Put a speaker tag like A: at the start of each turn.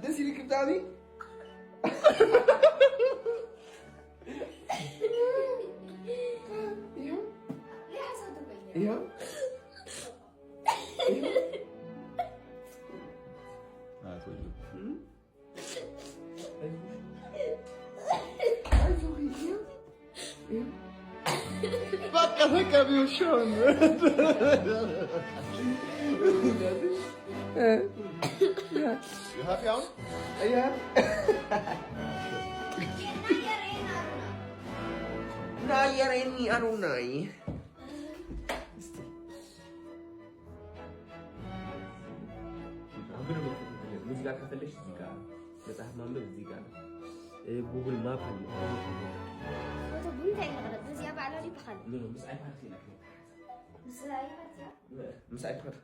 A: ደስ ይልክ ብጣዕሚ ይኸው በቃ ተቀቢው ሾን happy on? Are you happy? Na yarini arunai. ሙዚቃ ከፈለሽ እዚህ ጋር መጽሐፍ ማንበብ እዚህ ጋር ጉግል ማፕ አለ ወደ ቡንታ ይመጣል በዚያ ባላሊ በখাل ምን ነው ምስአይ ፓርቲ ነው ምስአይ ፓርቲ